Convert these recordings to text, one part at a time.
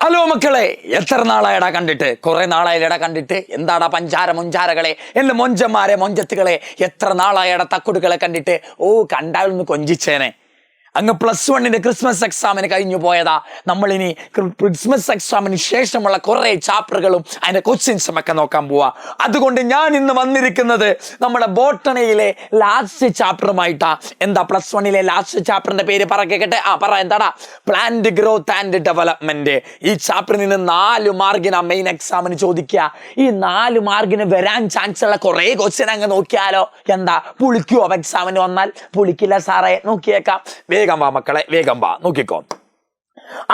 Hello മക്കളെ, എത്ര നാളായടാ കണ്ടിട്ട്? കുറെ നാളായില്ലടാ കണ്ടിട്ട്. എന്താടാ പഞ്ചാര മൊഞ്ചാരകളെ, എന്റെ മൊഞ്ചന്മാരെ മൊഞ്ചത്തുകളെ, എത്ര നാളായടാ തക്കുടുകളെ കണ്ടിട്ട്. ഓ, കണ്ടാലൊന്ന് കൊഞ്ചിച്ചേനെ. അങ്ങ് +1 ക്രിസ്മസ് എക്സാമിന് കഴിഞ്ഞു പോയതാ. നമ്മളിനി ക്രിസ്മസ് എക്സാമിന് ശേഷമുള്ള കുറെ ചാപ്റ്ററുകളും അതിന്റെ ക്വസ്റ്റ്യൻസും ഒക്കെ നോക്കാൻ പോവാ. അതുകൊണ്ട് ഞാൻ ഇന്ന് വന്നിരിക്കുന്നത് നമ്മുടെ ബോട്ടണിയിലെ ലാസ്റ്റ് ചാപ്റ്ററുമായിട്ടാ. എന്താ +1 ലാസ്റ്റ് ചാപ്റ്ററിന്റെ പേര് പറക്കേട്ടെ? പറ, എന്താടാ? Plant growth and development. ഈ ചാപ്റ്ററിൽ നിന്ന് 4 മാർക്കിനാ മെയിൻ എക്സാമിന് ചോദിക്കുക. ഈ 4 മാർക്കിന് വരാൻ ചാൻസ് ഉള്ള കുറെ ക്വസ്റ്റ്യൻ അങ്ങ് നോക്കിയാലോ? എന്താ, പുളിക്കുവോ എക്സാമിന് വന്നാൽ? പുളിക്കില്ല സാറേ, നോക്കിയേക്കാം. വേഗം വാ മക്കളെ, വേഗം വാ, നോക്കിക്കോ.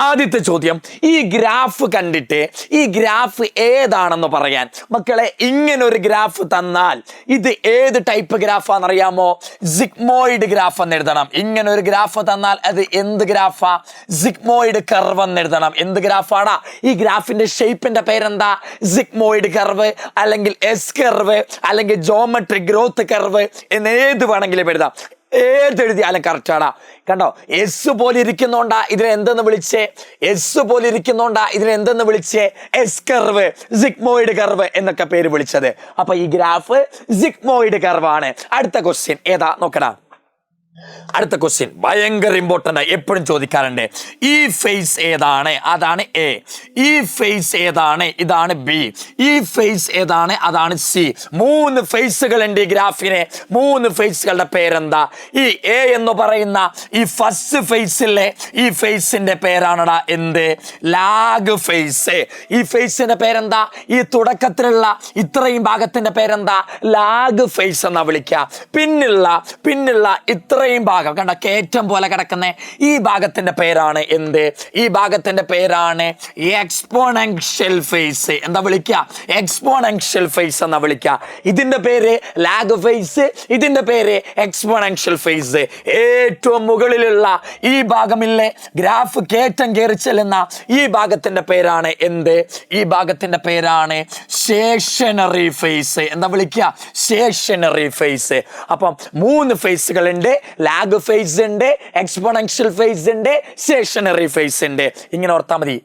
ആദ്യത്തെ ചോദ്യം, ഈ ഗ്രാഫ് കണ്ടിട്ട് ഈ ഗ്രാഫ് ഏതാണെന്ന് പറയാൻ. മക്കളെ, ഇങ്ങനെ ഒരു ഗ്രാഫ് തന്നാൽ ഇത് ഏത് ടൈപ്പ് ഗ്രാഫാണെന്നറിയാമോ? സിഗ്മോയിഡ് ഗ്രാഫ് എന്ന് എഴുതണം. ഇങ്ങനെ ഒരു ഗ്രാഫ് തന്നാൽ അത് എന്ത് ഗ്രാഫാ? സിഗ്മോയിഡ് കർവ് എന്ന് എഴുതണം. എന്ത് ഗ്രാഫാടാ? ഈ ഗ്രാഫിന്റെ ഷേപ്പിന്റെ പേരെന്താ? സിഗ്മോയിഡ് കർവ്, അല്ലെങ്കിൽ എസ് കർവ്, അല്ലെങ്കിൽ ജോമെട്രിക് ഗ്രോത്ത് കർവ് എന്ന് ഏത് വേണമെങ്കിലും എഴുതാം. ഏതെഴുതിയാലും കറക്റ്റാടാ. കണ്ടോ, എസ് പോലെ ഇരിക്കുന്നോണ്ടാ ഇതിനെ എന്തെന്ന് വിളിച്ചേ? എസ് പോലെ ഇരിക്കുന്നോണ്ടാ ഇതിനെ എന്തെന്ന് വിളിച്ചേ? എസ് കർവ്, സിഗ്മോയിഡ് കർവ് എന്നൊക്കെ പേര് വിളിച്ചത്. അപ്പൊ ഈ ഗ്രാഫ് സിഗ്മോയിഡ് കർവ് ആണ്. അടുത്ത ക്വസ്റ്റ്യൻ ഏതാ നോക്കടാ. അടുത്ത ക്വസ്റ്റ്യൻ ഭയങ്കര ഇമ്പോർട്ടൻ്റ് ആയി, എപ്പോഴും ചോദിക്കാറുണ്ട്. ഈ ഫേസ് ഏതാണ്? അതാണ് എ. ഈ ഫേസ് ഏതാണ്? ഇതാണ് ബി. ഈ ഫേസ് ഏതാണ്? അതാണ് സി. 3 ഫേസുകൾ ഉണ്ട് ഈ ഗ്രാഫിനെ. 3 ഫേസുകളുടെ പേരെന്താ? ഈ എ എന്ന് പറയുന്ന ഈ ഫസ്റ്റ് ഫേസിലെ ഈ ഫേസിന്റെ പേരാണടാ എന്ത്? Lag phase. ഈ ഫേസിന്റെ പേരെന്താ? ഈ തുടക്കത്തിലുള്ള ഇത്രയും ഭാഗത്തിന്റെ പേരെന്താ? ലാഗ് ഫേസ് എന്നാ വിളിക്കുക. പിന്നുള്ള ഇത്രയും ഭാഗം കണ്ട, കയറ്റം പോലെ കിടക്കുന്ന ഈ ഭാഗത്തിന്റെ പേരാണ് എന്ത്? ഈ ഭാഗത്തിന്റെ പേരാണ് എക്സ്പോണൻഷ്യൽ ഫേസ്. എന്താ വിളിക്കുക? എക്സ്പോണൻഷ്യൽ ഫേസ് എന്നാ വിളിക്കുക. ഇതിന്റെ പേര് ലാഗ് ഫേസ്, ഇതിന്റെ പേര് എക്സ്പോണൻഷ്യൽ ഫേസ്. ഏറ്റവും മുകളിലുള്ള ഈ ഭാഗമില്ലേ, ഗ്രാഫ് കയറ്റം കയറി ചെല്ലുന്ന ഈ ഭാഗത്തിന്റെ പേരാണ് എന്ത്? ഈ ഭാഗത്തിന്റെ പേരാണ് സ്റ്റേഷനറി ഫേസ്. എന്താ വിളിക്കുക? Stationary phase. അപ്പം 3 ഫേസുകൾ ഉണ്ട്. ലാഗ് ഫേസ് ഉണ്ട്, എക്സ്പോണൻഷ്യൽ ഫേസ് ഉണ്ട്, സ്റ്റേഷനറി ഫേസ് ഉണ്ട്. ഇങ്ങനെ ഓർത്താൽ മതി.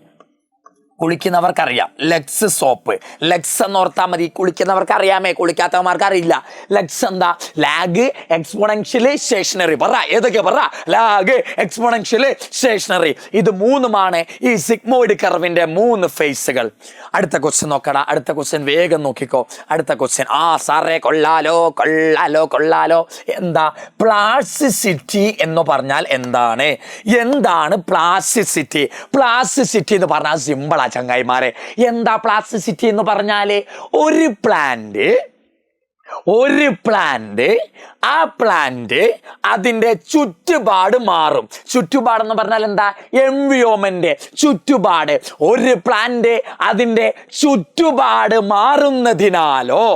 കുളിക്കുന്നവർക്കറിയാം ലെക്സ് സോപ്പ്. ലെക്സ് എന്ന് ഓർത്താൽ മതി. കുളിക്കുന്നവർക്ക് അറിയാമേ, കുളിക്കാത്തവന്മാർക്ക് അറിയില്ല. ലെക്സ് എന്താ? Lag, exponential, stationary. പറ, ഏതൊക്കെ പറ? Lag, exponential, stationary. ഇത് 3ഉമാണ് ഈ സിഗ്മോയിഡ് കർവിന്റെ 3 ഫേസുകൾ. അടുത്ത ക്വസ്റ്റ്യൻ നോക്കടാ. അടുത്ത ക്വസ്റ്റ്യൻ വേഗം നോക്കിക്കോ. അടുത്ത ക്വസ്റ്റ്യൻ സാറേ കൊള്ളാലോ. എന്താ പ്ലാസ്റ്റിസിറ്റി എന്ന് പറഞ്ഞാൽ എന്താണ്? എന്താണ് പ്ലാസ്റ്റിസിറ്റി? പ്ലാസ്റ്റിസിറ്റി എന്ന് പറഞ്ഞാൽ സിമ്പിളാ ചങ്ങായിമാരെ. എന്താ പ്ലാസ്റ്റിസിറ്റി എന്ന് പറഞ്ഞാല്? ഒരു പ്ലാന്റ് ആ പ്ലാന്റ് അതിൻ്റെ ചുറ്റുപാട് മാറും. ചുറ്റുപാടെന്ന് പറഞ്ഞാൽ എന്താ? എൻവിയോൺമെന്റ്, ചുറ്റുപാട്. ഒരു പ്ലാന്റ് അതിൻ്റെ ചുറ്റുപാട് മാറുന്നതിനാലോ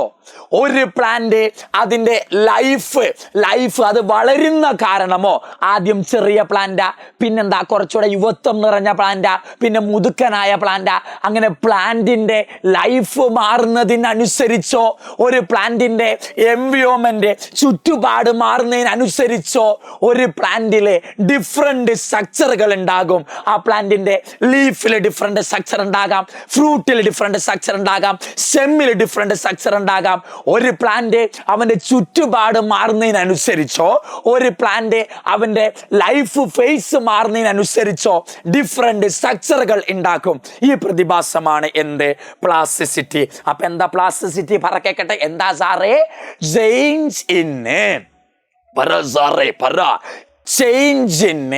ഒരു പ്ലാന്റ് അതിൻ്റെ ലൈഫ് അത് വളരുന്ന കാരണമോ, ആദ്യം ചെറിയ പ്ലാന്റാ, പിന്നെന്താ കുറച്ചുകൂടെ യുവത്വം നിറഞ്ഞ പ്ലാന്റാ, പിന്നെ മുതുക്കനായ പ്ലാന്റാ, അങ്ങനെ പ്ലാന്റിന്റെ ലൈഫ് മാറുന്നതിനനുസരിച്ചോ ഒരു പ്ലാന്റിന്റെ എൻവിയോൺമെന്റ് ചുറ്റുപാട് മാറുന്നതിനനുസരിച്ചോ ഒരു പ്ലാന്റിലെ ഡിഫറെന്റ് സ്ട്രക്ചറുകൾ ഉണ്ടാകും. ആ പ്ലാന്റിന്റെ ലീഫിൽ ഡിഫറെന്റ് സ്ട്രക്ചർ ഉണ്ടാകാം, ഫ്രൂട്ടിൽ ഡിഫറെന്റ് സ്ട്രക്ചർ ഉണ്ടാകാം, സ്റ്റെമ്മിൽ ഡിഫറെന്റ് സ്ട്രക്ചർ ഉണ്ടാകാം. ഒരു പ്ലാന്റ് അവന്റെ ചുറ്റുപാട് മാറുന്നതിനനുസരിച്ചോ ഒരു പ്ലാന്റ് അവന്റെ ലൈഫ് ഫേസ് മാറുന്നതിനനുസരിച്ചോ ഡിഫറെന്റ് സ്ട്രക്ചറുകൾ ഉണ്ടാക്കും. ഈ പ്രതിഭാസമാണ് എന്ത്? പ്ലാസ്റ്റിസിറ്റി. അപ്പൊ എന്താ പ്ലാസ്റ്റിസിറ്റി? പറക്കേട്ടെ. എന്താ സാറേ? Change in change in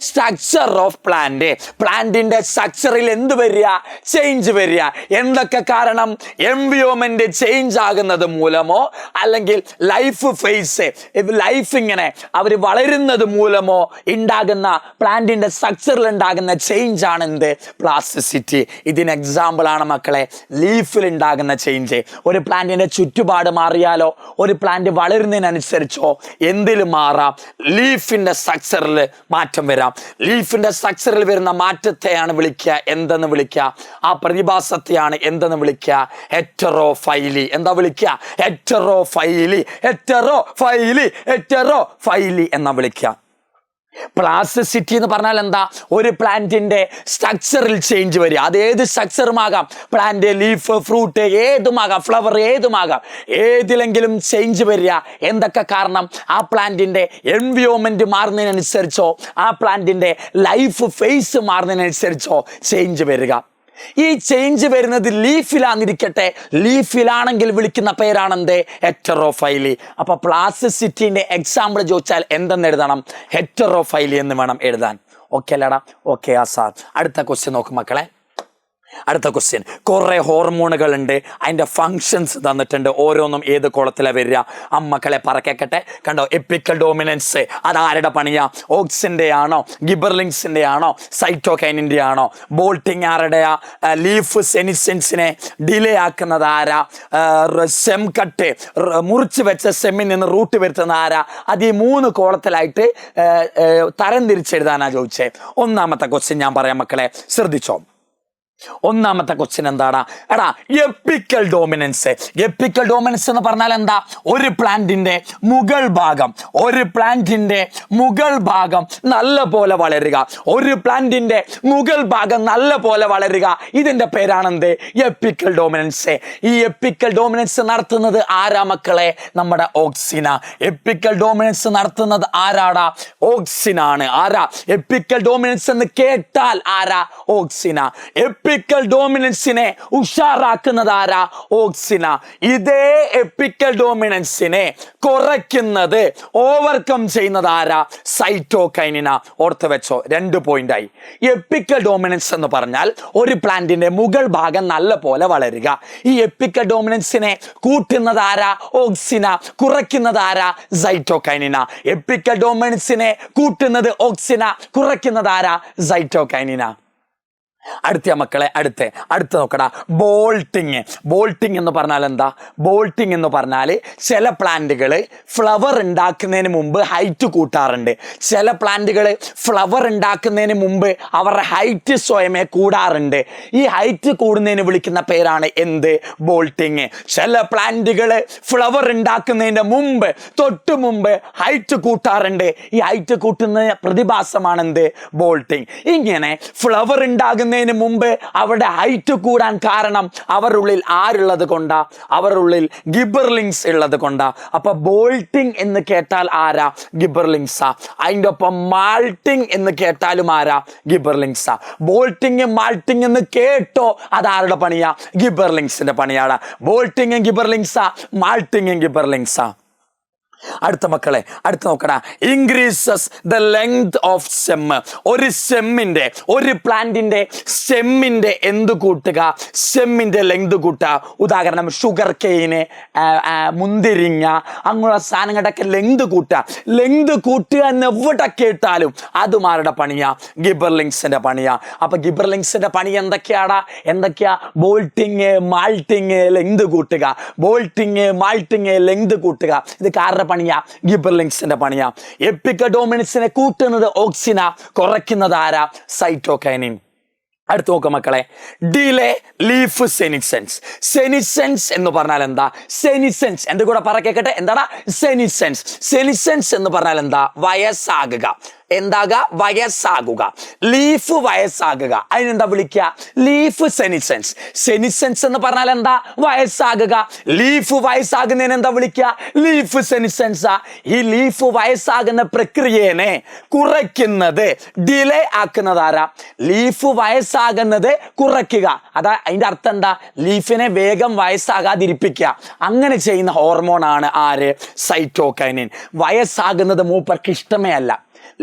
structure of plant. പ്ലാന്റിന്റെ സ്ട്രക്ചറിൽ എന്ത് വരിക? ചേഞ്ച് വരിക. എന്തൊക്കെ കാരണം? എൻവിയോൺമെന്റ് ചേഞ്ച് ആകുന്നത് മൂലമോ, അല്ലെങ്കിൽ ലൈഫ് ഇങ്ങനെ അവർ വളരുന്നത് മൂലമോ ഉണ്ടാകുന്ന പ്ലാന്റിന്റെ സ്ട്രക്ചറിൽ ഉണ്ടാകുന്ന ചേഞ്ച് ആണ് എന്ത്? പ്ലാസ്റ്റിസിറ്റി. ഇതിന് എക്സാമ്പിൾ ആണ് മക്കളെ ലീഫിൽ ഉണ്ടാകുന്ന ചേഞ്ച്. ഒരു പ്ലാന്റിന്റെ ചുറ്റുപാട് മാറിയാലോ, ഒരു പ്ലാന്റ് വളരുന്നതിനനുസരിച്ചോ എന്തിലും മാറാം? ലീഫിന്റെ സ്ട്രക്ചറിൽ മാറ്റം വരാം. ലീഫിന്റെ സ്ട്രക്ചറിൽ വരുന്ന മാറ്റത്തെയാണ് വിളിക്കുക എന്തെന്ന് വിളിക്കുക? ആ പ്രതിഭാസത്തെയാണ് എന്തെന്ന് വിളിക്കുക? ഹെറ്ററോഫൈലി. എന്താ വിളിക്കുക? ഹെറ്ററോഫൈലി എന്നാ വിളിക്കുക. പ്ലാസ്റ്റിസിറ്റി എന്ന് പറഞ്ഞാൽ എന്താ? ഒരു പ്ലാന്റിന്റെ സ്ട്രക്ചറിൽ ചേഞ്ച് വരിക. അത് ഏത് സ്ട്രക്ചറുമാകാം, പ്ലാന്റ്, ലീഫ്, ഫ്രൂട്ട് ഏതുമാകാം, ഫ്ലവർ ഏതുമാകാം, ഏതിലെങ്കിലും ചേഞ്ച് വരിക. എന്തൊക്കെ കാരണം? ആ പ്ലാന്റിന്റെ എൻവിയോൺമെന്റ് മാറുന്നതിനനുസരിച്ചോ ആ പ്ലാന്റിന്റെ ലൈഫ് ഫേസ് മാറുന്നതിനനുസരിച്ചോ ചേഞ്ച് വരിക. ഈ ചേഞ്ച് വരുന്നത് ലീഫിലാന്നിരിക്കട്ടെ, ലീഫിലാണെങ്കിൽ വിളിക്കുന്ന പേരാണെന്ത്? ഹെറ്ററോഫൈലി. അപ്പൊ പ്ലാസ്റ്റിസിറ്റിന്റെ എക്സാമ്പിൾ ചോദിച്ചാൽ എന്തെന്ന് എഴുതണം? ഹെറ്ററോഫൈലി എന്ന് വേണം എഴുതാൻ. ഓക്കെ അല്ലടാ? ഓക്കെ ആ സാർ. അടുത്ത ക്വസ്റ്റ്യൻ നോക്കും മക്കളെ. അടുത്ത ക്വസ്റ്റ്യൻ, കുറെ ഹോർമോണുകൾ ഉണ്ട്, അതിന്റെ ഫങ്ഷൻസ് തന്നിട്ടുണ്ട്. ഓരോന്നും ഏത് കോളത്തിലാണ് വരിക? അമ്മക്കളെ പറക്കേക്കട്ടെ. കണ്ടോ, എപ്പിക്കൽ ഡോമിനൻസ് അതാരുടെ പണിയാ? ഓക്സിന്റെ ആണോ, ഗിബർലിങ്സിന്റെ ആണോ, സൈറ്റോകൈനിന്റെ ആണോ? ബോൾട്ടിങ് ആരുടെയാ? ലീഫ് സെനിസെൻസിനെ ഡിലേ ആക്കുന്നത് ആരാ? സെം കട്ട്, മുറിച്ച് വെച്ച സെമ്മിൽ നിന്ന് റൂട്ട് വരുത്തുന്ന ആരാ? അത് ഈ 3 കോളത്തിലായിട്ട് തരം തിരിച്ചെഴുതാനാ ചോദിച്ചേ. ഒന്നാമത്തെ ക്വസ്റ്റ്യൻ ഞാൻ പറയാം മക്കളെ, ശ്രദ്ധിച്ചോ. ഒന്നാമത്തെ ക്വസ്റ്റ്യൻ എന്താടാ? എടാ, എപ്പിക്കൽ ഡോമിനൻസ്. എപ്പിക്കൽ ഡോമിനൻസ് എന്ന് പറഞ്ഞാൽ എന്താ? ഒരു പ്ലാന്റിന്റെ മുകൾ ഭാഗം, ഒരു പ്ലാന്റിന്റെ മുകൾ ഭാഗം നല്ല പോലെ വളരുക. ഒരു പ്ലാന്റിന്റെ മുകൾ ഭാഗം നല്ല പോലെ വളരുക. ഇതിന്റെ പേരാണെന്ത്? Apical dominance. ഈ എപ്പിക്കൽ ഡോമിനൻസ് നടത്തുന്നത് ആരാ മക്കളെ? നമ്മുടെ ഓക്സിന. എപ്പിക്കൽ ഡോമിനൻസ് നടത്തുന്നത് ആരാടാ? ഓക്സിനാണ്. ആരാ? എപ്പിക്കൽ ഡോമിനൻസ് എന്ന് കേട്ടാൽ ആരാ? ഓക്സിന. എപ്പിക്കൽ ഡോമിനൻസിനെ ഉഷാറാക്കുന്നത് ആരാ? ഓക്സിന. ഇതേ എപ്പിക്കൽ ഡോമിനൻസിനെ കുറയ്ക്കുന്നത്, ഓവർകം ചെയ്യുന്നത് ആരാ? സൈറ്റോകൈനിന. ഓർത്ത് വെച്ചോ, 2 പോയിന്റായി. എപ്പിക്കൽ ഡോമിനൻസ് എന്ന് പറഞ്ഞാൽ ഒരു പ്ലാന്റിന്റെ മുകൾ ഭാഗം നല്ല പോലെ വളരുക. ഈ എപ്പിക്കൽ ഡോമിനൻസിനെ കൂട്ടുന്നത് ആരാ? ഓക്സിന. കുറയ്ക്കുന്നത് ആരാ? സൈറ്റോകൈനിന. എപ്പിക്കൽ ഡോമിനൻസിനെ കൂട്ടുന്നത് ഓക്സിന, കുറയ്ക്കുന്നത് ആരാ? സൈറ്റോകൈനിന. അടുത്ത മക്കളെ, അടുത്ത നോക്കടാ. ബോൾട്ടിങ്. ബോൾട്ടിങ് എന്ന് പറഞ്ഞാൽ എന്താ? ബോൾട്ടിങ് എന്ന് പറഞ്ഞാൽ ചില പ്ലാന്റുകൾ ഫ്ലവർ ഉണ്ടാക്കുന്നതിന് മുമ്പ് ഹൈറ്റ് കൂട്ടാറുണ്ട്. ചില പ്ലാന്റുകൾ ഫ്ലവർ ഉണ്ടാക്കുന്നതിന് മുമ്പ് അവരുടെ ഹൈറ്റ് സ്വയമേ കൂടാറുണ്ട്. ഈ ഹൈറ്റ് കൂടുന്നതിന് വിളിക്കുന്ന പേരാണ് എന്ത്? ബോൾട്ടിങ്. ചില പ്ലാന്റുകൾ ഫ്ലവർ ഉണ്ടാക്കുന്നതിന് മുമ്പ്, തൊട്ട് മുമ്പ് ഹൈറ്റ് കൂട്ടാറുണ്ട്. ഈ ഹൈറ്റ് കൂട്ടുന്ന പ്രതിഭാസമാണ് എന്ത്? ബോൾട്ടിങ്. ഇങ്ങനെ ഫ്ലവർ ഉണ്ടാകുന്ന മുമ്പ് അവരുടെ ഹൈറ്റ് കൂടാൻ കാരണം അവരുള്ളിൽ ആരുള്ളത് കൊണ്ടാ? അവരുള്ളിൽ ഗിബർലിങ്സ് ഉള്ളത് കൊണ്ടാ. അപ്പൊ ബോൾട്ടിങ് എന്ന് കേട്ടാൽ ആരാ? ഗിബർലിങ്സാ. അതിൻ്റെ ഒപ്പം മാൾട്ടിങ് എന്ന് കേട്ടാലും ആരാ? ഗിബർലിങ്സാ. ബോൾട്ടിങ് മാൾട്ടിങ് എന്ന് കേട്ടോ, അതാരുടെ പണിയാ? ഗിബർലിങ്സിന്റെ പണിയാണ്. ബോൾട്ടിങ് ഗിബർലിങ്സാ, മാൾട്ടിങ് ഗിബർലിങ്സാ. അടുത്ത മക്കളെ, അടുത്ത നോക്കടാ. Increases the length of stem. ഒരു സ്റ്റെമ്മിന്റെ, ഒരു പ്ലാന്റിന്റെ സ്റ്റെമ്മിന്റെ എന്ത് കൂട്ടുക? സ്റ്റെമ്മിന്റെ ലെങ്ത് കൂട്ടുക. ഉദാഹരണം, ഷുഗർ കെയിന്, മുന്തിരിങ്ങ, അങ്ങനെയുള്ള സാധനങ്ങളുടെയൊക്കെ ലെങ്ത് കൂട്ടുക. ലെങ്ത് കൂട്ടുക എന്ന് എവിടെ കേട്ടാലും അതുമാരുടെ പണിയാ? ഗിബർലിങ്സിന്റെ പണിയാ. അപ്പൊ ഗിബർലിങ്സിന്റെ പണി എന്തൊക്കെയാടാ? ബോൾട്ടിങ്, മാൾട്ടിങ്, ലെങ്ത് കൂട്ടുക. ബോൾട്ടിങ്, മാൾട്ടിങ്, ലെങ്ത് കൂട്ടുക. ഇത് കാരുടെ പണിയാ? ഗിബർലിങ്സിന്റെ പണിയാ. എപ്പിക്കൽ ഡോമിനൻസിനെ കൂട്ടുന്നത് ഓക്സിന, കുറയ്ക്കുന്നത് ആരാ? സൈറ്റോകൈനിൻ. അടുത്ത് നോക്കുക മക്കളെ. Delay leaf സെനിസെൻസ്. സെനിസെൻസ് എന്ന് പറഞ്ഞാൽ എന്താ? സെനിസെൻസ് എന്റെ കൂടെ പറക്കേക്കട്ടെ. എന്താടാ സെനിസെൻസ്? സെനിസെൻസ് എന്ന് പറഞ്ഞാൽ എന്താ? വയസ്സാകുക. എന്താകുക? വയസ്സാകുക. ലീഫ് വയസ്സാകുക. അതിനെന്താ വിളിക്കുക? ലീഫ് സെനിസെൻസ്. സെനിസെൻസ് എന്ന് പറഞ്ഞാൽ എന്താ? വയസ്സാകുക. ലീഫ് വയസ്സാകുന്നതിന് എന്താ വിളിക്കുക? ലീഫ് സെനിസെൻസാ. ഈ ലീഫ് വയസ്സാകുന്ന പ്രക്രിയനെ കുറയ്ക്കുന്നത്, ഡിലേ ആക്കുന്നത് ആരാ? ലീഫ് വയസ്സാകുന്നത് കുറയ്ക്കുക. അതാ അതിന്റെ അർത്ഥം എന്താ? ലീഫിനെ വേഗം വയസ്സാകാതിരിപ്പിക്കുക. അങ്ങനെ ചെയ്യുന്ന ഹോർമോണാണ് ആര്? സൈറ്റോകൈനിൻ. വയസ്സാകുന്നത് മൂപ്പർക്ക് ഇഷ്ടമേ അല്ല.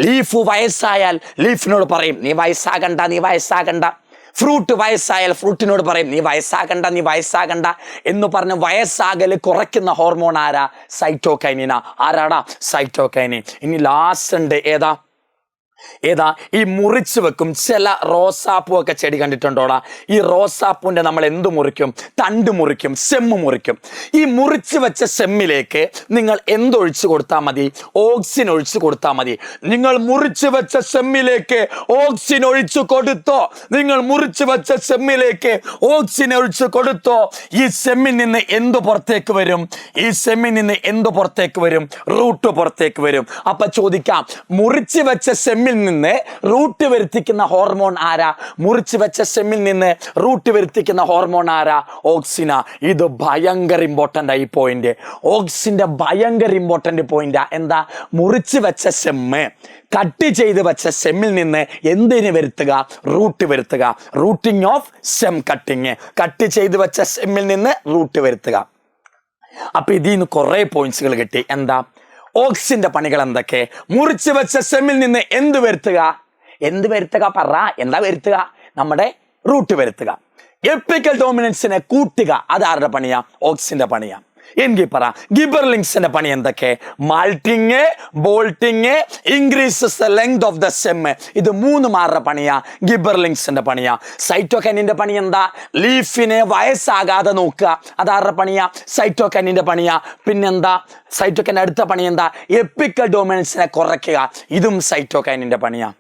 ലീഫ് വയസ്സായാൽ ലീഫിനോട് പറയും നീ വയസ്സാകണ്ട, നീ വയസ്സാകണ്ട. ഫ്രൂട്ട് വയസ്സായാൽ ഫ്രൂട്ടിനോട് പറയും നീ വയസ്സാകണ്ട, നീ വയസ്സാകണ്ട എന്ന് പറഞ്ഞ് വയസ്സാകൽ കുറയ്ക്കുന്ന ഹോർമോൺ ആരാ? സൈറ്റോകൈനിന. ആരാടാ? സൈറ്റോകൈനിൻ. ഇനി ലാസ്റ്റ് ഉണ്ട് ഏതാ? ഏതാ? ഈ മുറിച്ച് വെക്കും. ചില റോസാപ്പൂ ഒക്കെ ചെടി കണ്ടിട്ടുണ്ടോടാ? ഈ റോസാപ്പൂവിന്റെ നമ്മൾ എന്ത് മുറിക്കും? തണ്ട് മുറിക്കും, സെമ്മ് മുറിക്കും. ഈ മുറിച്ച് വെച്ച സെമ്മിലേക്ക് നിങ്ങൾ എന്തൊഴിച്ചു കൊടുത്താൽ മതി? ഓക്സിൻ ഒഴിച്ചു കൊടുത്താൽ മതി. നിങ്ങൾ മുറിച്ച് വെച്ച സെമ്മിലേക്ക് ഓക്സിൻ ഒഴിച്ചു കൊടുത്തോ? നിങ്ങൾ മുറിച്ച് വെച്ച സെമ്മിലേക്ക് ഓക്സിൻ ഒഴിച്ചു കൊടുത്തോ? ഈ സെമ്മിൽ നിന്ന് എന്ത് പുറത്തേക്ക് വരും? ഈ സെമ്മിൽ നിന്ന് എന്ത് പുറത്തേക്ക് വരും? റൂട്ട് പുറത്തേക്ക് വരും. അപ്പൊ ചോദിക്കാം, മുറിച്ച് വെച്ച സെമ്മിൽ നിന്ന് റൂട്ട് വരുത്തിക്കുന്ന ഹോർമോൺ ആരാ? മുറിച്ച് വെച്ച സെമ്മിൽ നിന്ന് റൂട്ട് വരുത്തിക്കുന്ന ഹോർമോൺ ആരാ? ഓക്സിന. ഇത് ഭയങ്കര ഇമ്പോർട്ടൻ്റ് ആയി പോയിന്റ്. ഓക്സിന്റെ ഭയങ്കര ഇമ്പോർട്ടൻ്റ് പോയിന്റാ. എന്താ? മുറിച്ച് വെച്ച സെമ്മ് കട്ട് ചെയ്ത് വെച്ച സെമ്മിൽ നിന്ന് എന്തിന് വരുത്തുക? റൂട്ട് വരുത്തുക. Rooting of sem cutting. Cut ചെയ്ത് വെച്ച സെമ്മിൽ നിന്ന് റൂട്ട് വരുത്തുക. അപ്പൊ ഇതിൽ നിന്ന് കുറെ പോയിന്റ്സുകൾ കിട്ടി. എന്താ? ഓക്സിന്റെ പണികൾ എന്തൊക്കെ? മുറിച്ച് വെച്ച സെമ്മിൽ നിന്ന് എന്ത് വരുത്തുക? എന്ത് വരുത്തുക? പറ. എന്താ വരുത്തുക? നമ്മുടെ റൂട്ട് വരുത്തുക. എപ്പിക്കൽ ഡോമിനൻസിനെ കൂട്ടുക. അതാരുടെ പണിയാ? ഓക്സിന്റെ പണിയാ. എങ്കിൽ പറ, ഗിബർലിങ്സിന്റെ പണി എന്തൊക്കെ? Malting, bolting, increases the length of the stem. ഇത് മൂന്നുമാരുടെ പണിയാ, ഗിബർലിങ്സിന്റെ പണിയാ. സൈറ്റോകൈനിന്റെ പണി എന്താ? ലീഫിനെ വയസ്സാകാതെ നോക്കുക. അതാരുടെ പണിയാ? സൈറ്റോകൈനിന്റെ പണിയാ. പിന്നെന്താ? സൈറ്റോകൈനിന്റെ അടുത്ത പണി എന്താ? എപ്പിക്കൽ ഡോമിനൻസിനെ കുറയ്ക്കുക. ഇതും സൈറ്റോകൈനിന്റെ പണിയാ.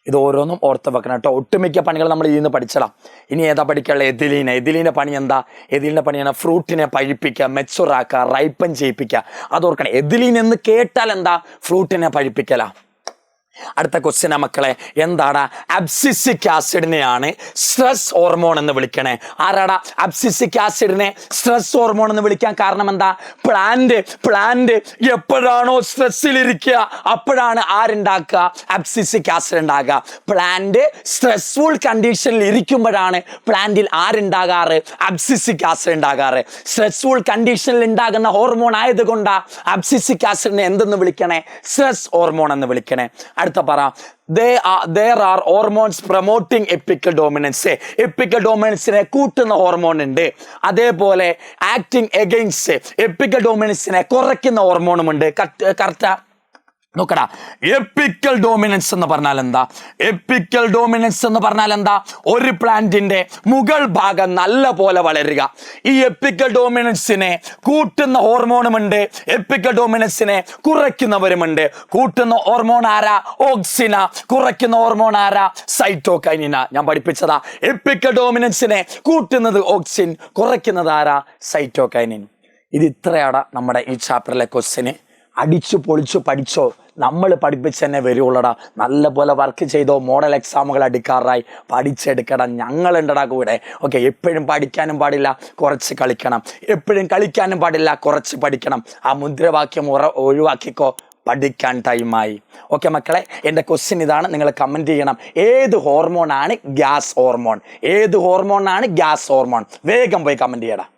ഇത് ഓരോന്നും ഓർത്ത് വെക്കണം കേട്ടോ. ഒട്ടുമിക്ക പണികൾ നമ്മൾ ഇതിൽ നിന്ന് പഠിച്ചടാം. ഇനി ഏതാ പഠിക്കാനുള്ള? എഥിലീൻ. എഥിലീൻ്റെ പണി എന്താ? എഥിലീൻ്റെ പണിയാണ് ഫ്രൂട്ടിനെ പഴിപ്പിക്കുക, മെച്ചുറാക്കുക, റൈപ്പൻ ചെയ്യിപ്പിക്കുക. അതോർക്കണം. എഥിലീൻ എന്ന് കേട്ടാൽ എന്താ? ഫ്രൂട്ടിനെ പഴിപ്പിക്കല. അടുത്ത ക്വസ്റ്റ്യനാ മക്കളെ, എന്താടാ? അബ്സിസിക് ആസിഡിനെയാണ് സ്ട്രെസ് ഹോർമോൺ എന്ന് വിളിക്കണേ. ആരാടാ അബ്സിസിക് ആസിഡിനെ സ്ട്രെസ് ഹോർമോൺ എന്ന് വിളിക്കാൻ കാരണം എന്താ? പ്ലാന്റ് എപ്പോഴാണോ സ്ട്രെസ്സിലിരിക്കുക അപ്പോഴാണ് ആരുണ്ടാക്കുക? അബ്സിസിക് ആസിഡ് ഉണ്ടാകുക. പ്ലാന്റ് സ്ട്രെസ്ഫുൾ കണ്ടീഷനിൽ ഇരിക്കുമ്പോഴാണ് പ്ലാന്റിൽ ആരുണ്ടാകാറ്? അബ്സിസിക് ആസിഡ് ഉണ്ടാകാറ്. സ്ട്രെസ്ഫുൾ കണ്ടീഷനിൽ ഉണ്ടാകുന്ന ഹോർമോൺ ആയതുകൊണ്ടാ അബ്സിസിക് ആസിഡിനെ എന്തെന്ന് വിളിക്കണേ? സ്ട്രെസ് ഹോർമോൺ എന്ന് വിളിക്കണേ. അടുത്ത പറ, there are hormones promoting epical dominance. Apical ഡോമിനൻസിനെ കൂട്ടുന്ന ഹോർമോൺ ഉണ്ട്. അതേപോലെ ആക്ടിങ് എഗെയിൻസ്റ്റ് എപ്പിക്കൽ ഡോമിനൻസിനെ കുറയ്ക്കുന്ന ഹോർമോണും ഉണ്ട്. കറക്റ്റാ? നോക്കടാ, എപ്പിക്കൽ ഡോമിനൻസ് എന്ന് പറഞ്ഞാൽ എന്താ? എപ്പിക്കൽ ഡോമിനൻസ് എന്ന് പറഞ്ഞാൽ എന്താ? ഒരു പ്ലാന്റിന്റെ മുകൾ ഭാഗം നല്ല പോലെ വളരുക. ഈ എപ്പിക്കൽ ഡോമിനൻസിനെ കൂട്ടുന്ന ഹോർമോണുമുണ്ട്, എപ്പിക്കൽ ഡോമിനൻസിനെ കുറയ്ക്കുന്നവരുമുണ്ട്. കൂട്ടുന്ന ഹോർമോൺ ആരാ? ഓക്സിന. കുറയ്ക്കുന്ന ഹോർമോൺ ആരാ? സൈറ്റോകൈനിന. ഞാൻ പഠിപ്പിച്ചതാ. എപ്പിക്കൽ ഡോമിനൻസിനെ കൂട്ടുന്നത് ഓക്സിൻ, കുറയ്ക്കുന്നത് ആരാ? സൈറ്റോകൈനിൻ. ഇത് ഇത്രയാടാ നമ്മുടെ ഈ ചാപ്റ്ററിലെ ക്വസ്റ്റ്യന്. അടിച്ചു പൊളിച്ചു പഠിച്ചോ? നമ്മൾ പഠിപ്പിച്ച് തന്നെ വരുള്ളടാ. നല്ല പോലെ വർക്ക് ചെയ്തോ? മോഡൽ എക്സാമുകൾ അടുക്കാറായി. പഠിച്ചെടുക്കണം. ഞങ്ങളുണ്ടടാ കൂടെ. ഓക്കെ. എപ്പോഴും പഠിക്കാനും പാടില്ല, കുറച്ച് കളിക്കണം. എപ്പോഴും കളിക്കാനും പാടില്ല, കുറച്ച് പഠിക്കണം. ആ മുദ്രാവാക്യം ഒഴിവാക്കിക്കോ. പഠിക്കാൻ ടൈമായി. ഓക്കെ മക്കളെ, എൻ്റെ ക്വസ്റ്റ്യൻ ഇതാണ്. നിങ്ങൾ കമൻറ്റ് ചെയ്യണം. ഏത് ഹോർമോണാണ് ഗ്യാസ് ഹോർമോൺ? ഏത് ഹോർമോണാണ് ഗ്യാസ് ഹോർമോൺ? വേഗം പോയി കമൻറ്റ് ചെയ്യണം.